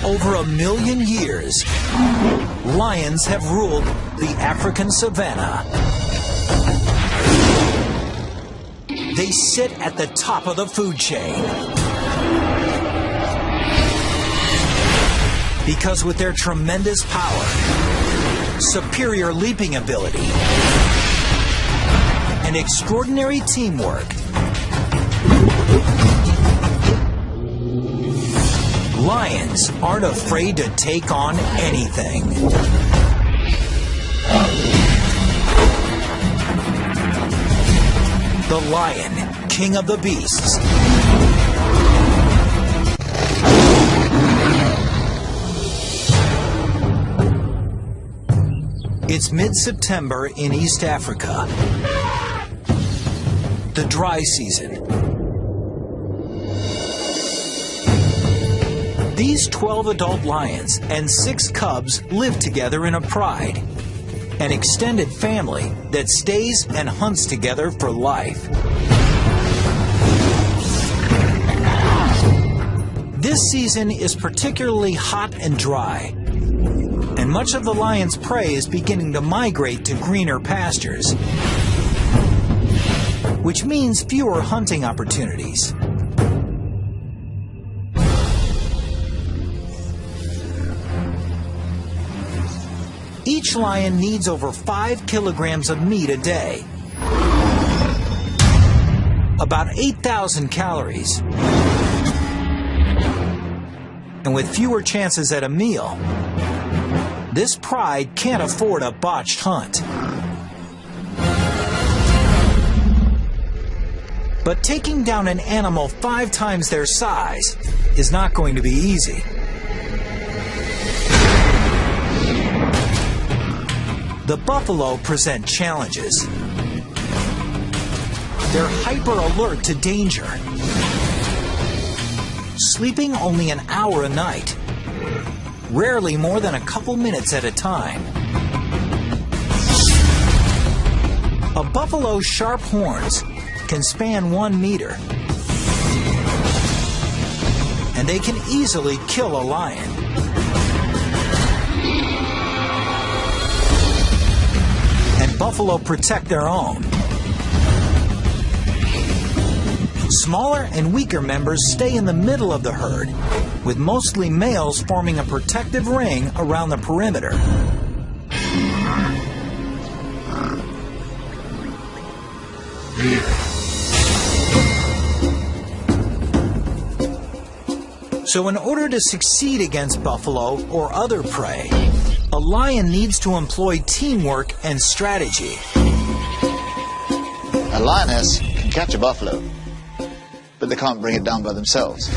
over 1 million years, lions have ruled the African savanna. They sit at the top of the food chain. Because with their tremendous power, superior leaping ability, and extraordinary teamwork, lions aren't afraid to take on anything. The lion, king of the beasts. It's mid-September in East Africa, the dry season. These 12 adult lions and 6 cubs live together in a pride, an extended family that stays and hunts together for life. This season is particularly hot and dry, and much of the lion's prey is beginning to migrate to greener pastures, which means fewer hunting opportunities. Each lion needs over 5 kilograms of meat a day, about 8,000 calories. And with fewer chances at a meal, this pride can't afford a botched hunt. But taking down an animal 5 times their size is not going to be easy. The buffalo present challenges. They're hyper alert to danger, sleeping only an hour a night, rarely more than a couple minutes at a time. A buffalo's sharp horns can span 1 meter, and they can easily kill a lion. And buffalo protect their own. Smaller and weaker members stay in the middle of the herd, with mostly males forming a protective ring around the perimeter. So in order to succeed against buffalo or other prey, a lion needs to employ teamwork and strategy. A lioness can catch a buffalo, but they can't bring it down by themselves.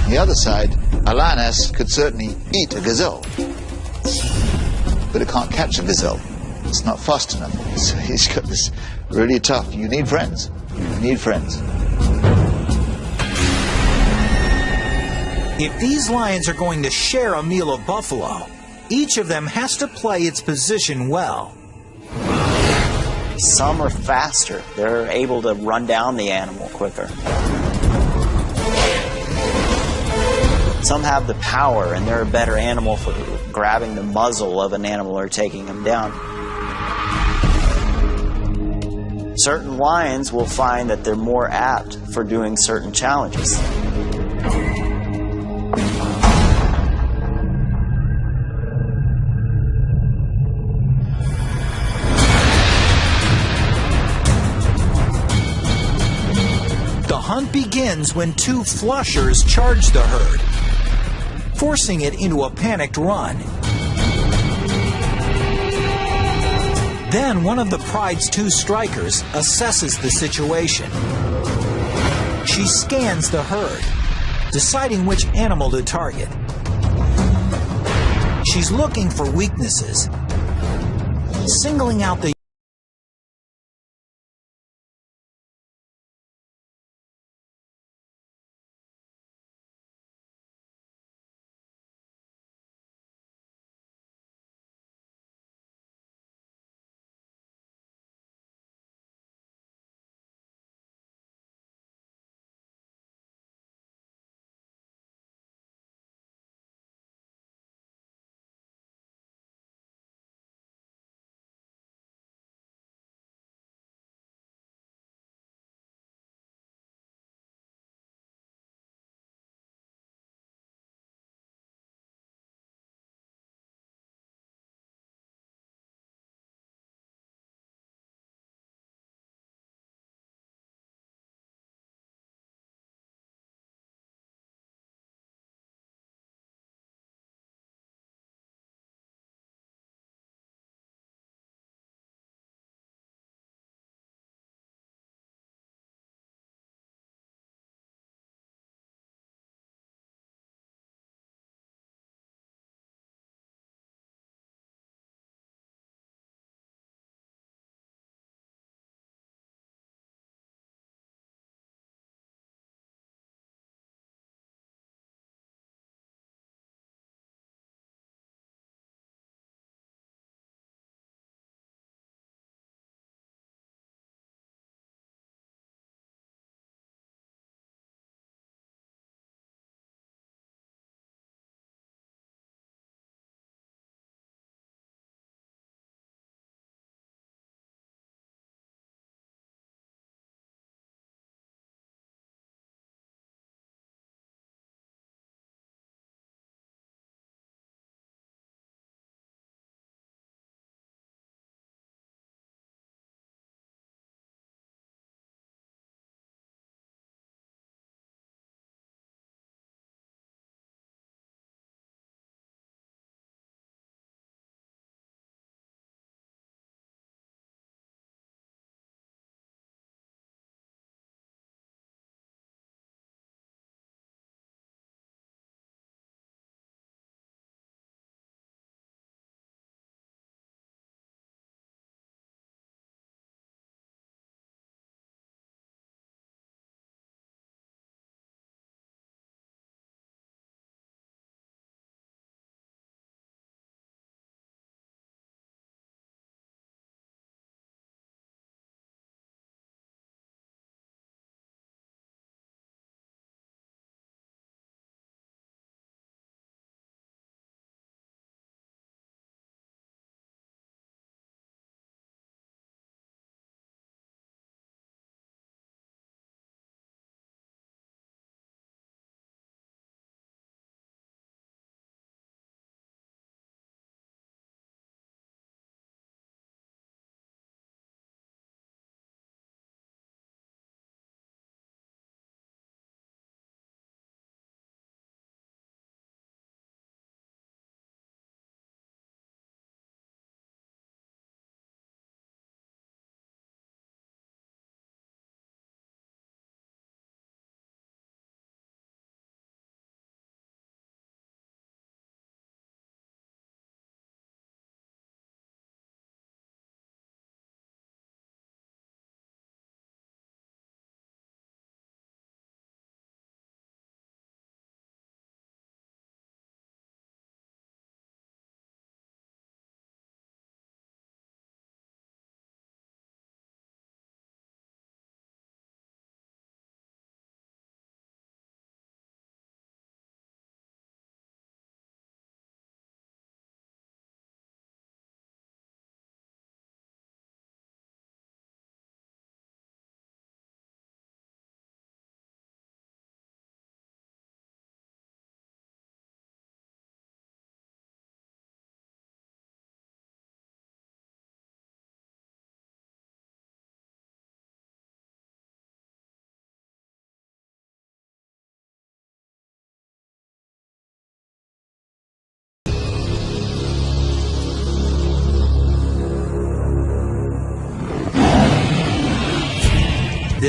On the other side, a lioness could certainly eat a gazelle, but it can't catch a gazelle. It's not fast enough. So he's got this really tough. You need friends. You need friends. If these lions are going to share a meal of buffalo, each of them has to play its position well. Some are faster. They're able to run down the animal quicker. Some have the power, and they're a better animal for grabbing the muzzle of an animal or taking him down. Certain lions will find that they're more apt for doing certain challenges. The hunt begins when 2 flushers charge the herd, forcing it into a panicked run. Then one of the pride's 2 strikers assesses the situation. She scans the herd, deciding which animal to target. She's looking for weaknesses, singling out the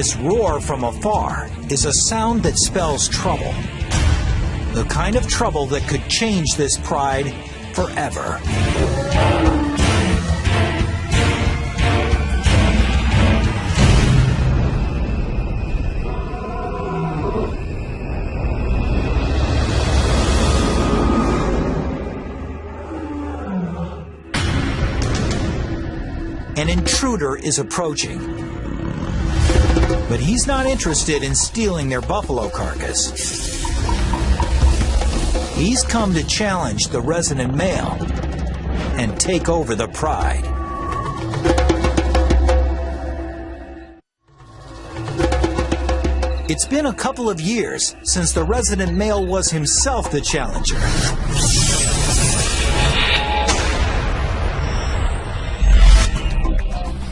This roar from afar is a sound that spells trouble. The kind of trouble that could change this pride forever. An intruder is approaching. But he's not interested in stealing their buffalo carcass. He's come to challenge the resident male and take over the pride. It's been a couple of years since the resident male was himself the challenger.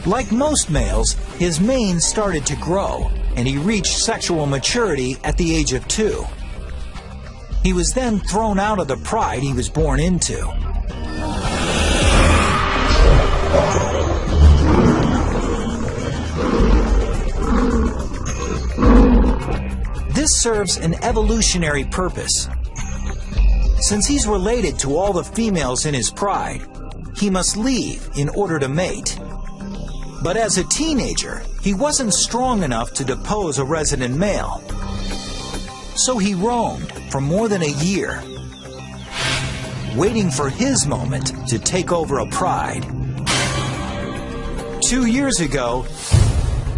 Like most males, his mane started to grow, and he reached sexual maturity at the age of 2. He was then thrown out of the pride he was born into. This serves an evolutionary purpose. Since he's related to all the females in his pride, he must leave in order to mate. But as a teenager, he wasn't strong enough to depose a resident male. So he roamed for more than a year, waiting for his moment to take over a pride. 2 years ago,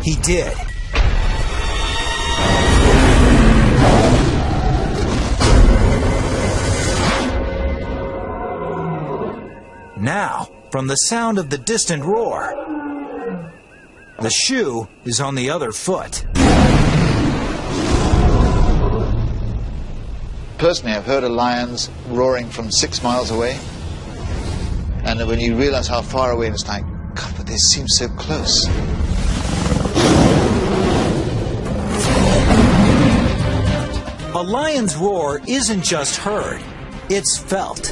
he did. Now, from the sound of the distant roar, the shoe is on the other foot. Personally, I've heard of lions roaring from 6 miles away. And when you realize how far away, it's like, God, but they seem so close. A lion's roar isn't just heard, it's felt.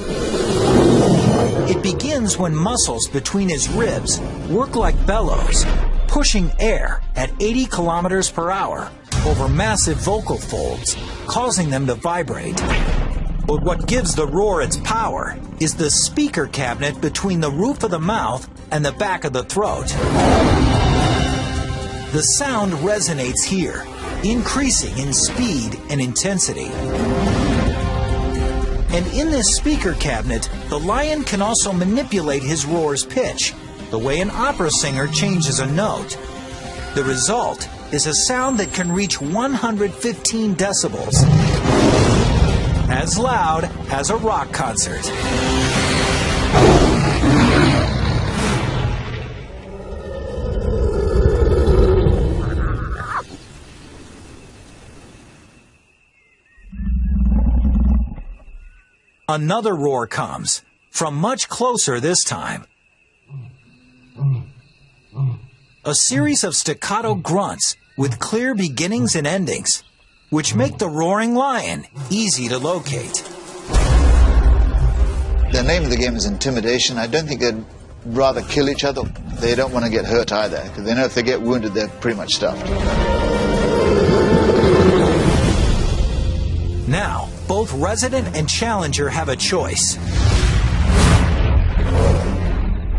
It begins when muscles between his ribs work like bellows, pushing air at 80 kilometers per hour over massive vocal folds, causing them to vibrate. But what gives the roar its power is the speaker cabinet between the roof of the mouth and the back of the throat. The sound resonates here, increasing in speed and intensity. And in this speaker cabinet, the lion can also manipulate his roar's pitch, the way an opera singer changes a note. The result is a sound that can reach 115 decibels, as loud as a rock concert. Another roar comes, from much closer this time. A series of staccato grunts with clear beginnings and endings, which make the roaring lion easy to locate. The name of the game is intimidation. I don't think they'd rather kill each other. They don't want to get hurt either, because they know if they get wounded, they're pretty much stuffed. Now, both resident and challenger have a choice.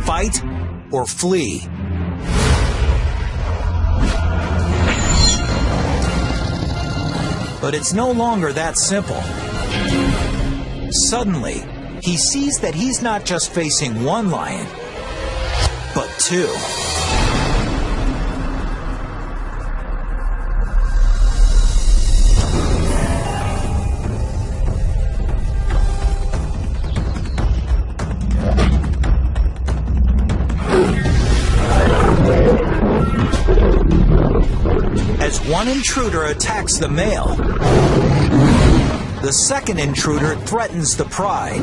Fight or flee. But it's no longer that simple. Suddenly, he sees that he's not just facing one lion, but 2. As one intruder attacks the male, the second intruder threatens the pride.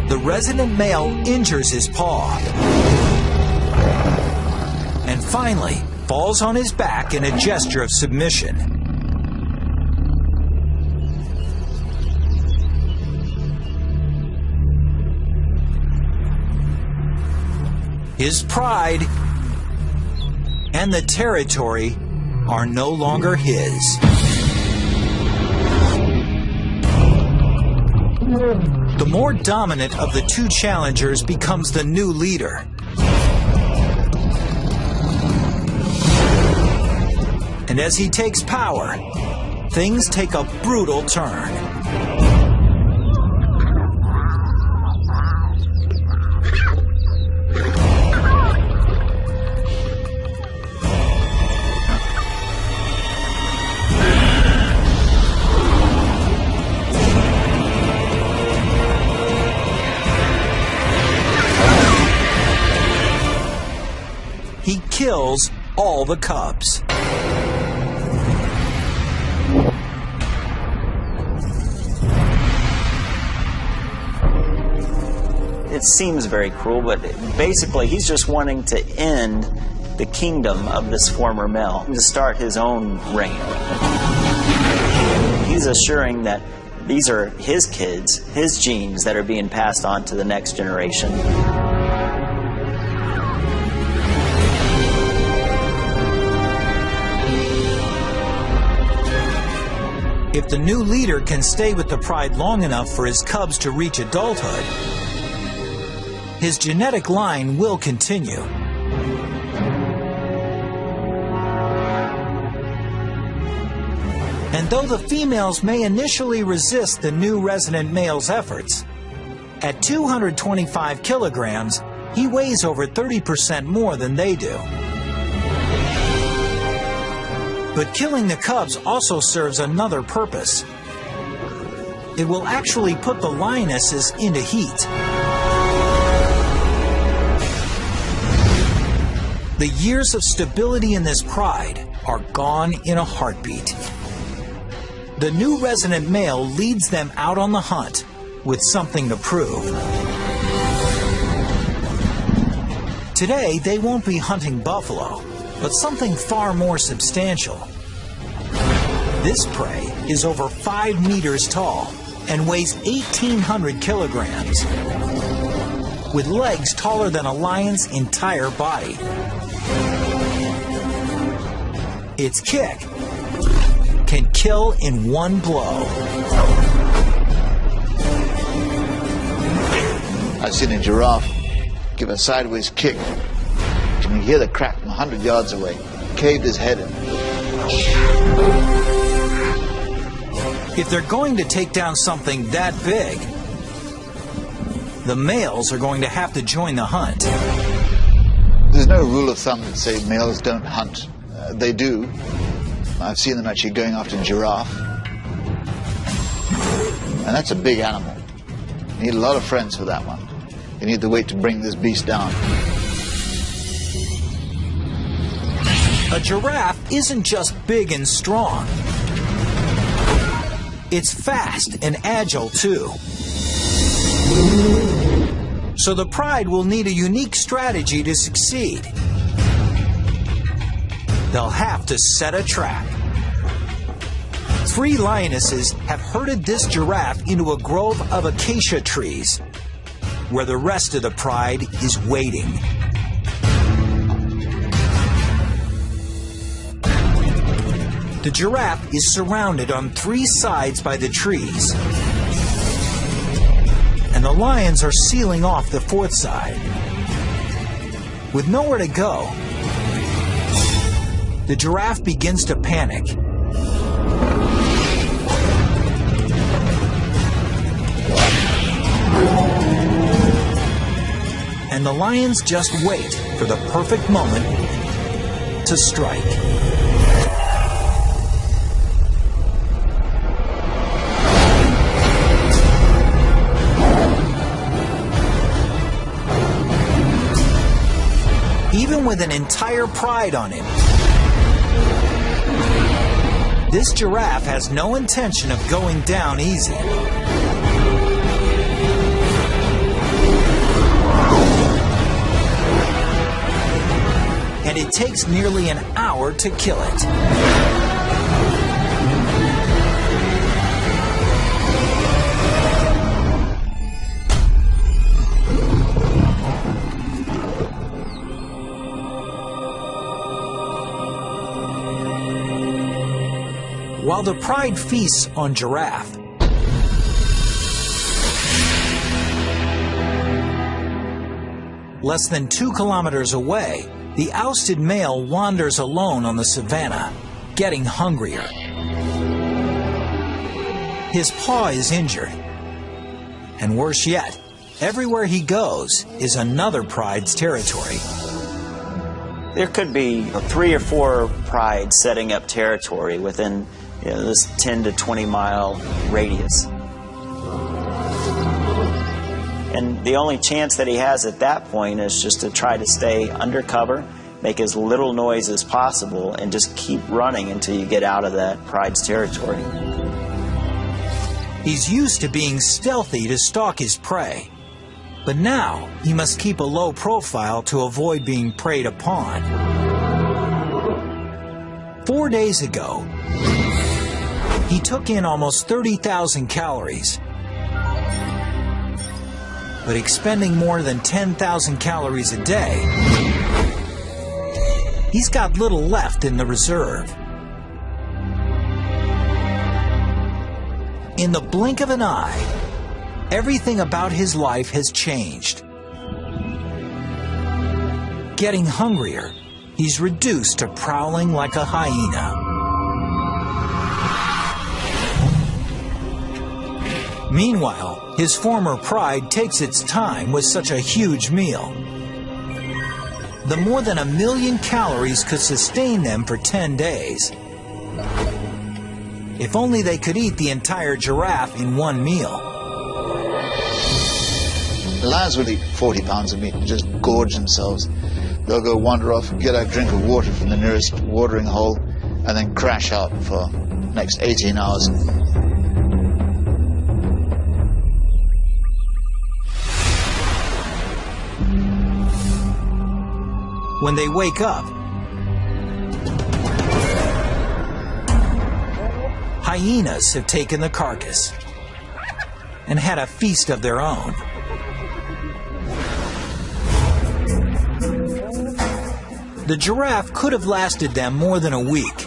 The resident male injures his paw and finally falls on his back in a gesture of submission. His pride and the territory are no longer his. The more dominant of the two challengers becomes the new leader. And as he takes power, things take a brutal turn. He kills all the cubs. It seems very cruel, but basically he's just wanting to end the kingdom of this former male, to start his own reign. He's assuring that these are his kids, his genes that are being passed on to the next generation. If the new leader can stay with the pride long enough for his cubs to reach adulthood, his genetic line will continue. And though the females may initially resist the new resident male's efforts, at 225 kilograms, he weighs over 30% more than they do. But killing the cubs also serves another purpose. It will actually put the lionesses into heat. The years of stability in this pride are gone in a heartbeat. The new resident male leads them out on the hunt with something to prove. Today, they won't be hunting buffalo, but something far more substantial. This prey is over 5 meters tall and weighs 1,800 kilograms, with legs taller than a lion's entire body. Its kick can kill in one blow. I've seen a giraffe give a sideways kick. You can hear the crack from 100 yards away. Caved his head in. If they're going to take down something that big, the males are going to have to join the hunt. There's no rule of thumb that say males don't hunt. They do. I've seen them actually going after a giraffe. And that's a big animal. You need a lot of friends for that one. You need the weight to bring this beast down. A giraffe isn't just big and strong. It's fast and agile too. So the pride will need a unique strategy to succeed. They'll have to set a trap. 3 lionesses have herded this giraffe into a grove of acacia trees, where the rest of the pride is waiting. The giraffe is surrounded on 3 sides by the trees, and the lions are sealing off the 4th side. With nowhere to go, the giraffe begins to panic. And the lions just wait for the perfect moment to strike. Even with an entire pride on him, this giraffe has no intention of going down easy. And it takes nearly an hour to kill it. While the pride feasts on Giraffe, less than 2 kilometers away, the ousted male wanders alone on the savanna, getting hungrier. His paw is injured. And worse yet, everywhere he goes is another pride's territory. There could be 3 or 4 prides setting up territory within this 10 to 20 mile radius. And the only chance that he has at that point is just to try to stay undercover, make as little noise as possible, and just keep running until you get out of that pride's territory. He's used to being stealthy to stalk his prey, but now he must keep a low profile to avoid being preyed upon. 4 days ago, he took in almost 30,000 calories, but expending more than 10,000 calories a day, he's got little left in the reserve. In the blink of an eye, everything about his life has changed. Getting hungrier, he's reduced to prowling like a hyena. Meanwhile, his former pride takes its time with such a huge meal. The more than 1 million calories could sustain them for 10 days. If only they could eat the entire giraffe in one meal. Lions will eat 40 pounds of meat and just gorge themselves. They'll go wander off and get a drink of water from the nearest watering hole and then crash out for the next 18 hours. When they wake up, hyenas have taken the carcass and had a feast of their own. The giraffe could have lasted them more than a week.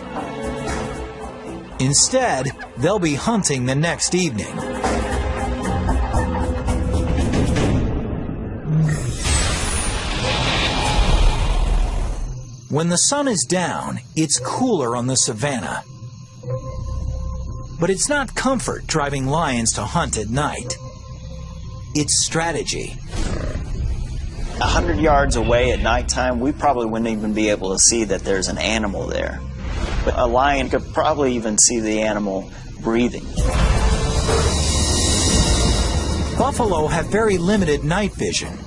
Instead, they'll be hunting the next evening. When the sun is down, it's cooler on the savanna. But it's not comfort driving lions to hunt at night. It's strategy. 100 yards away at nighttime, we probably wouldn't even be able to see that there's an animal there. But a lion could probably even see the animal breathing. Buffalo have very limited night vision.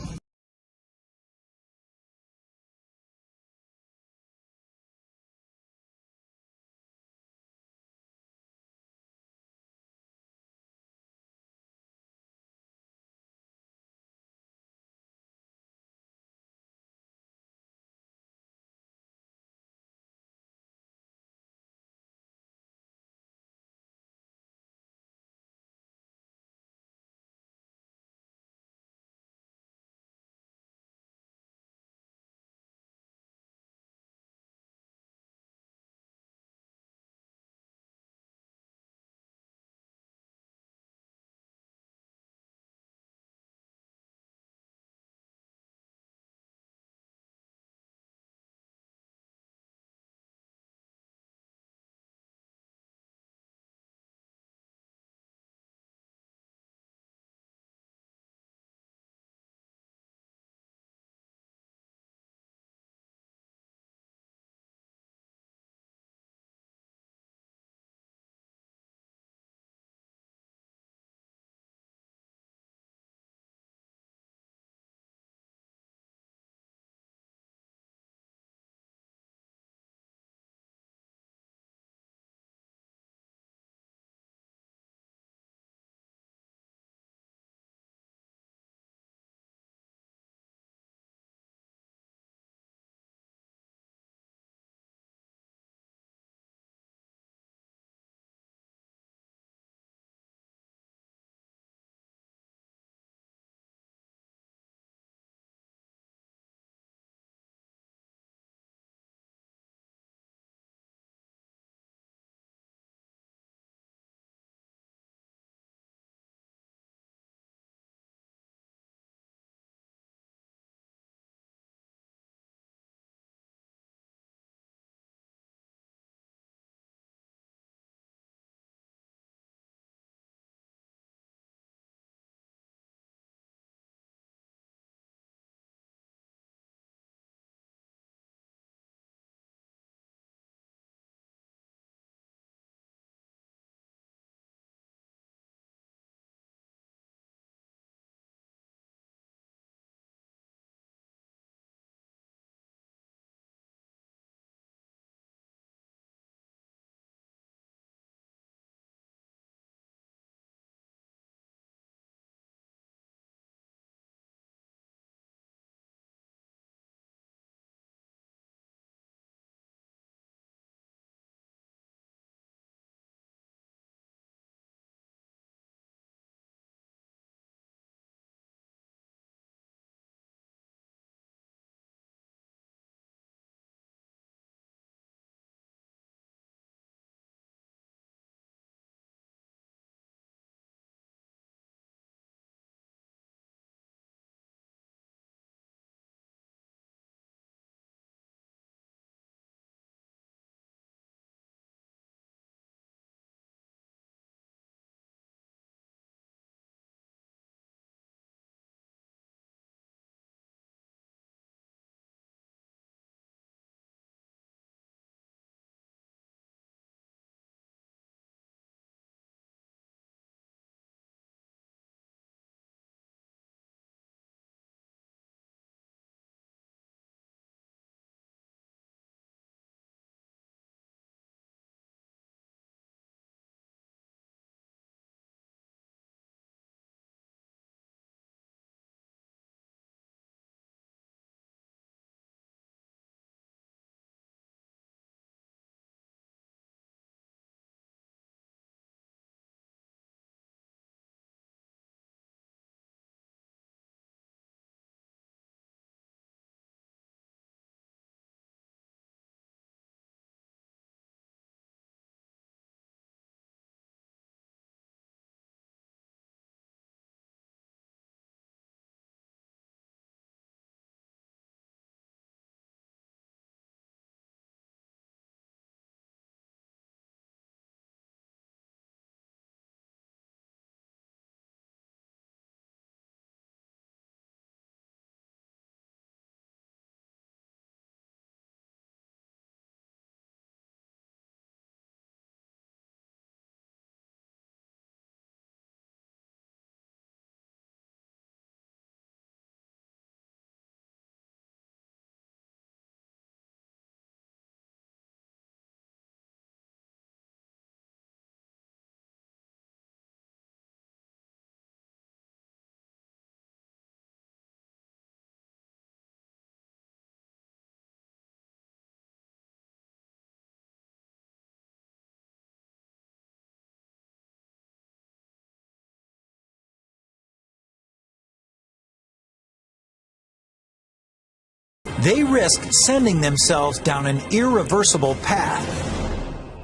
They risk sending themselves down an irreversible path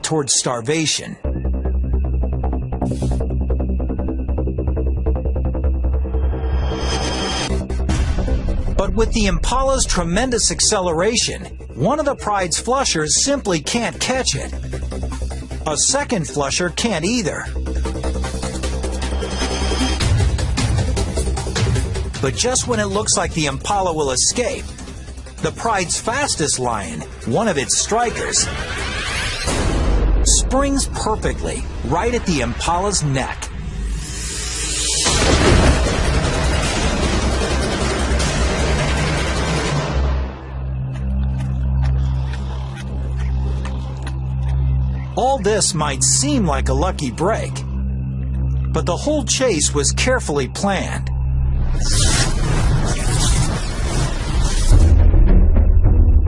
towards starvation. But with the Impala's tremendous acceleration, one of the pride's flushers simply can't catch it. A second flusher can't either. But just when it looks like the Impala will escape, the pride's fastest lion, one of its strikers, springs perfectly right at the Impala's neck. All this might seem like a lucky break, but the whole chase was carefully planned.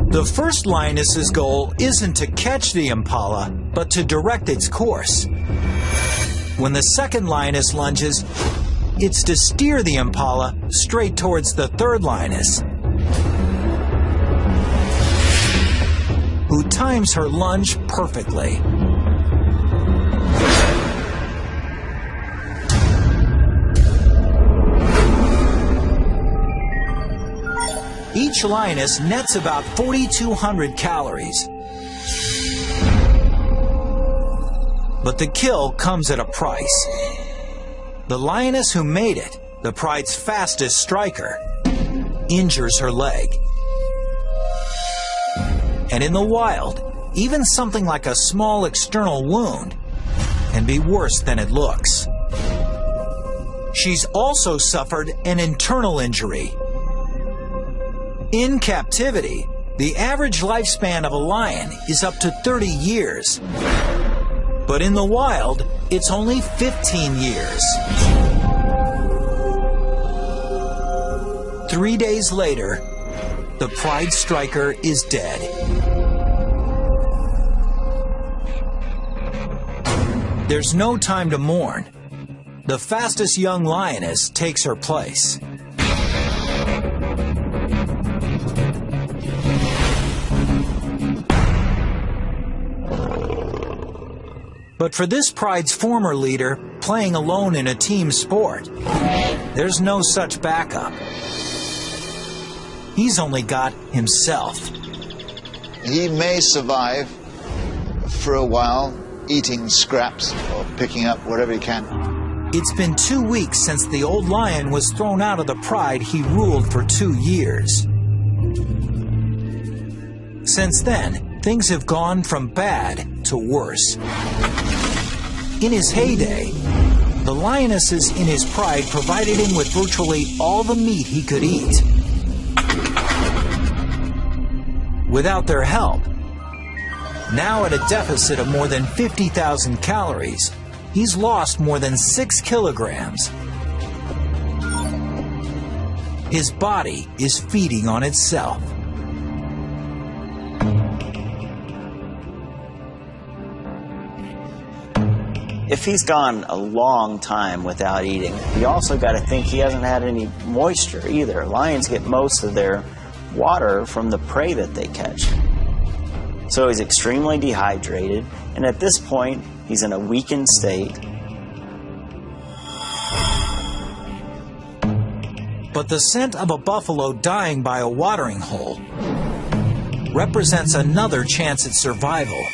The first lioness's goal isn't to catch the Impala, but to direct its course. When the second lioness lunges, it's to steer the Impala straight towards the third lioness, who times her lunge perfectly. Each lioness nets about 4,200 calories. But the kill comes at a price. The lioness who made it, the pride's fastest striker, injures her leg. And in the wild, even something like a small external wound can be worse than it looks. She's also suffered an internal injury. In captivity, the average lifespan of a lion is up to 30 years. But in the wild, it's only 15 years. 3 days later, the pride striker is dead. There's no time to mourn. The fastest young lioness takes her place. But for this pride's former leader, playing alone in a team sport, there's no such backup. He's only got himself. He may survive for a while, eating scraps or picking up whatever he can. It's been 2 weeks since the old lion was thrown out of the pride he ruled for 2 years. Since then, things have gone from bad to worse. In his heyday, the lionesses in his pride provided him with virtually all the meat he could eat. Without their help, now at a deficit of more than 50,000 calories, he's lost more than 6 kilograms. His body is feeding on itself. If he's gone a long time without eating, you also got to think he hasn't had any moisture either. Lions get most of their water from the prey that they catch. So he's extremely dehydrated, and at this point, he's in a weakened state. But the scent of a buffalo dying by a watering hole represents another chance at survival.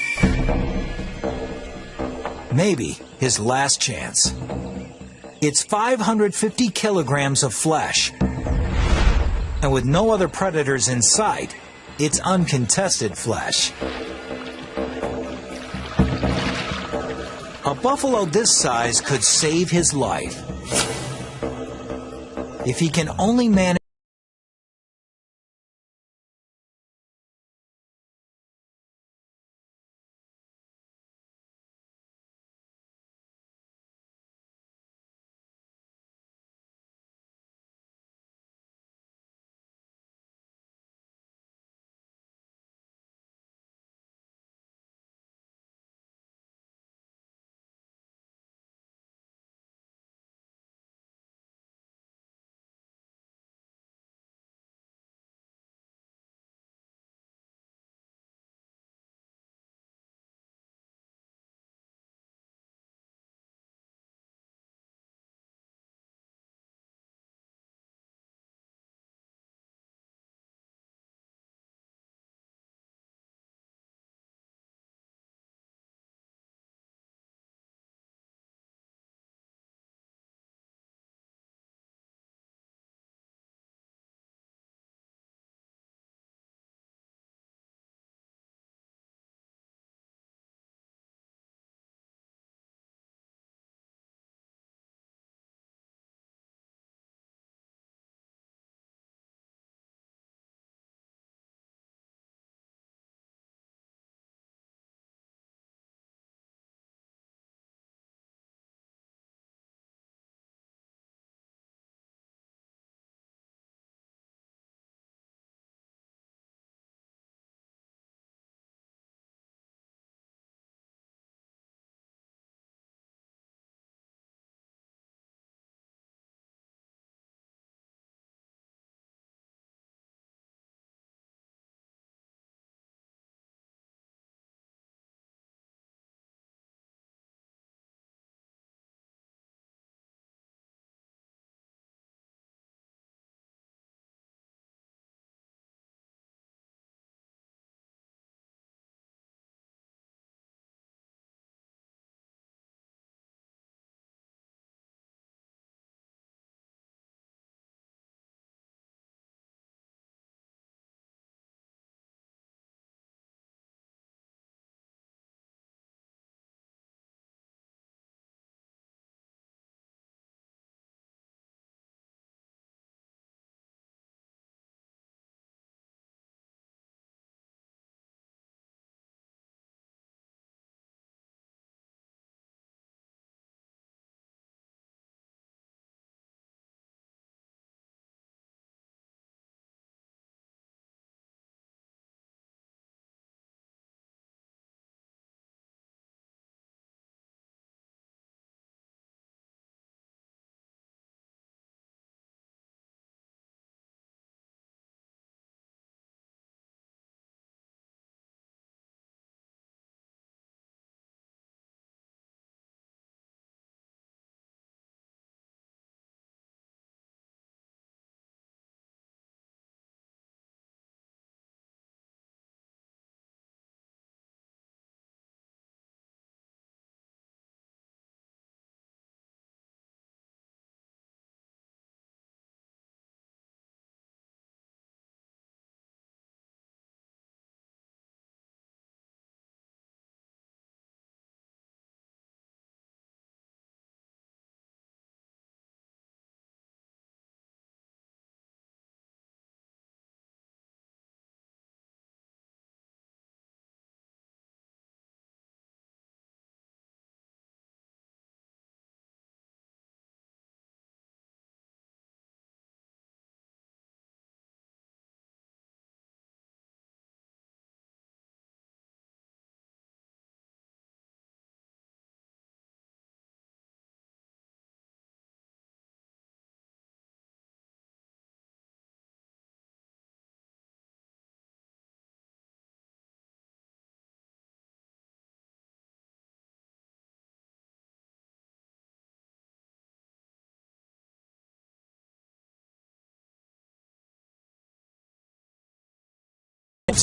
Maybe his last chance. It's 550 kilograms of flesh. And with no other predators in sight, it's uncontested flesh. A buffalo this size could save his life if he can only manage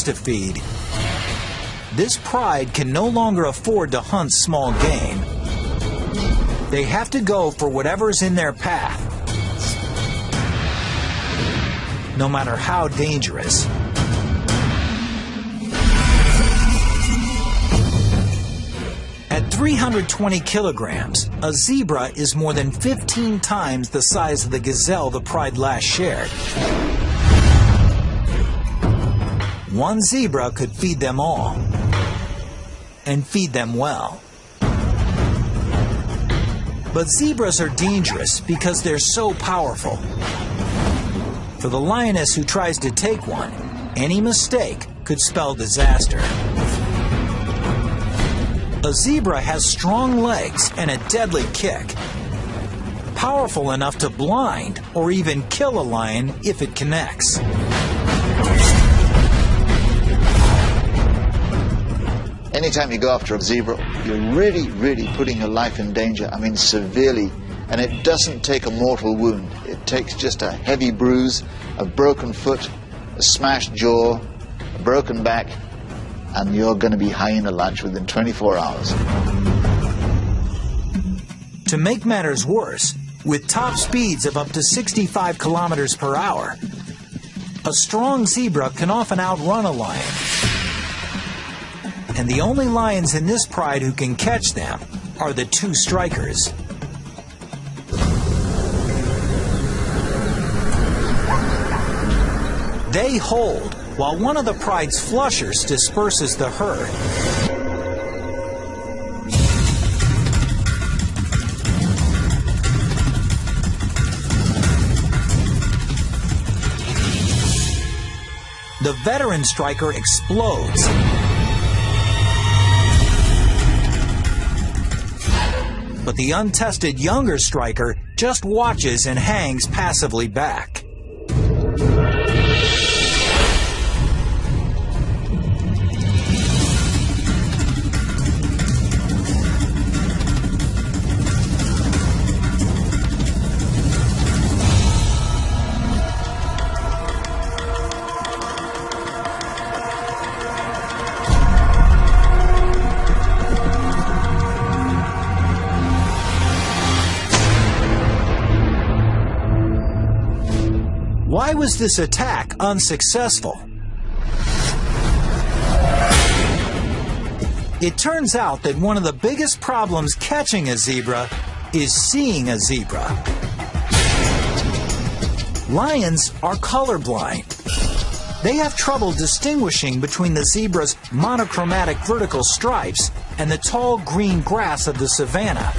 to feed. This pride can no longer afford to hunt small game. They have to go for whatever's in their path, no matter how dangerous. At 320 kilograms, a zebra is more than 15 times the size of the gazelle the pride last shared. One zebra could feed them all, and feed them well. But zebras are dangerous because they're so powerful. For the lioness who tries to take one, any mistake could spell disaster. A zebra has strong legs and a deadly kick, powerful enough to blind or even kill a lion if it connects. Anytime you go after a zebra, you're really putting your life in danger. I mean, severely. And it doesn't take a mortal wound. It takes just a heavy bruise, a broken foot, a smashed jaw, a broken back, and you're going to be hyena lunch within 24 hours. To make matters worse, with top speeds of up to 65 kilometers per hour, a strong zebra can often outrun a lion. And the only lions in this pride who can catch them are the two strikers. They hold, while one of the pride's flushers disperses the herd. The veteran striker explodes. But the untested younger striker just watches and hangs passively back. Why was this attack unsuccessful? It turns out that one of the biggest problems catching a zebra is seeing a zebra. Lions are colorblind. They have trouble distinguishing between the zebra's monochromatic vertical stripes and the tall green grass of the savanna.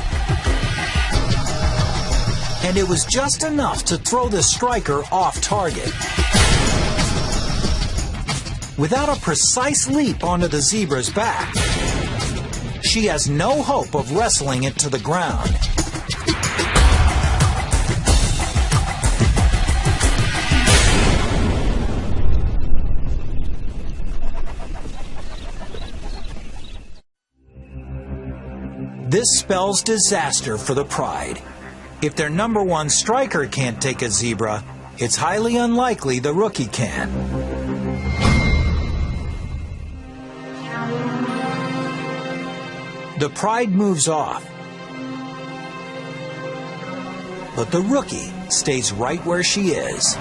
And it was just enough to throw the striker off target. Without a precise leap onto the zebra's back, she has no hope of wrestling it to the ground. This spells disaster for the pride. If their number one striker can't take a zebra, it's highly unlikely the rookie can. The pride moves off, but the rookie stays right where she is.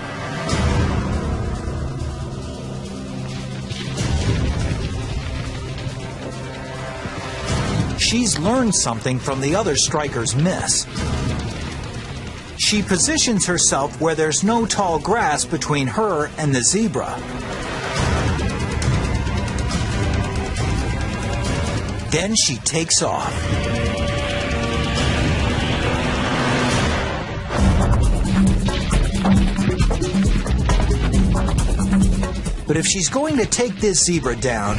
She's learned something from the other striker's miss. She positions herself where there's no tall grass between her and the zebra. Then she takes off. But if she's going to take this zebra down,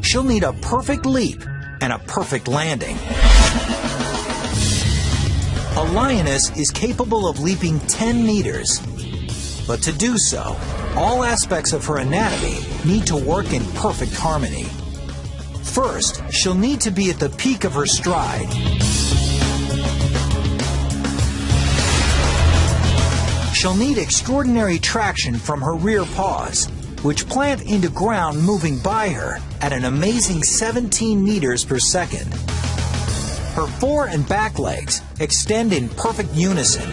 she'll need a perfect leap and a perfect landing. A lioness is capable of leaping 10 meters, but to do so, all aspects of her anatomy need to work in perfect harmony. First, she'll need to be at the peak of her stride. She'll need extraordinary traction from her rear paws, which plant into ground moving by her at an amazing 17 meters per second. Her fore and back legs extend in perfect unison,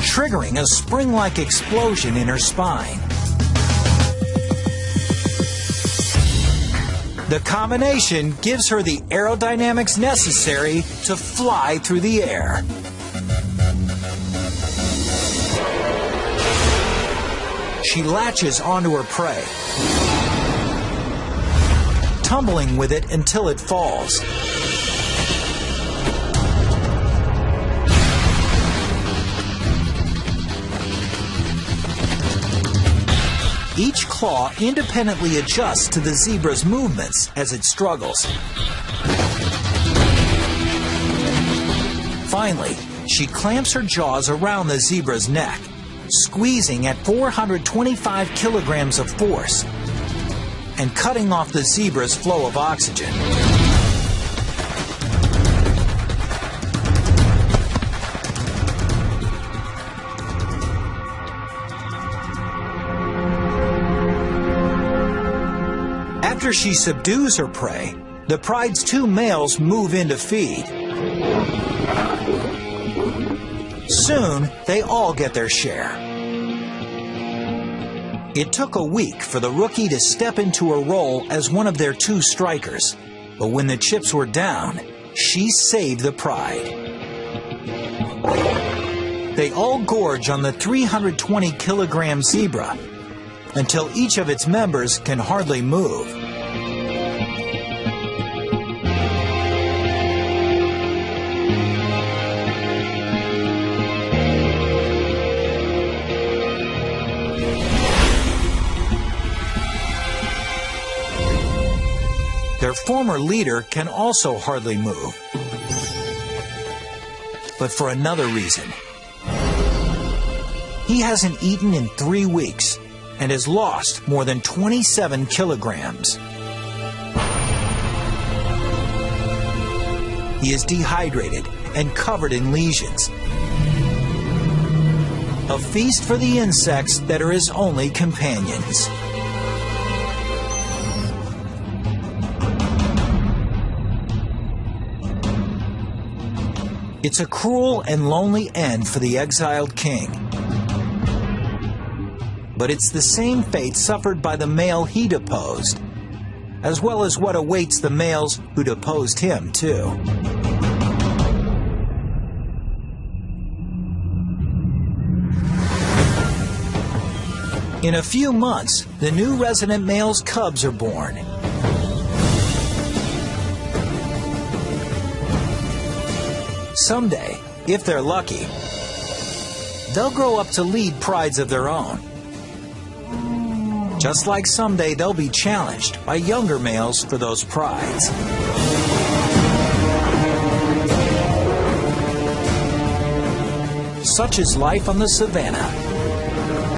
triggering a spring-like explosion in her spine. The combination gives her the aerodynamics necessary to fly through the air. She latches onto her prey, tumbling with it until it falls. Each claw independently adjusts to the zebra's movements as it struggles. Finally, she clamps her jaws around the zebra's neck, squeezing at 425 kilograms of force and cutting off the zebra's flow of oxygen. After she subdues her prey, the pride's two males move in to feed. Soon, they all get their share. It took a week for the rookie to step into her role as one of their two strikers, but when the chips were down, she saved the pride. They all gorge on the 320-kilogram zebra until each of its members can hardly move. Their former leader can also hardly move, but for another reason. He hasn't eaten in 3 weeks and has lost more than 27 kilograms. He is dehydrated and covered in lesions. A feast for the insects that are his only companions. It's a cruel and lonely end for the exiled king. But it's the same fate suffered by the male he deposed, as well as what awaits the males who deposed him, too. In a few months, the new resident male's cubs are born. Someday, if they're lucky, they'll grow up to lead prides of their own. Just like someday they'll be challenged by younger males for those prides. Such is life on the savannah.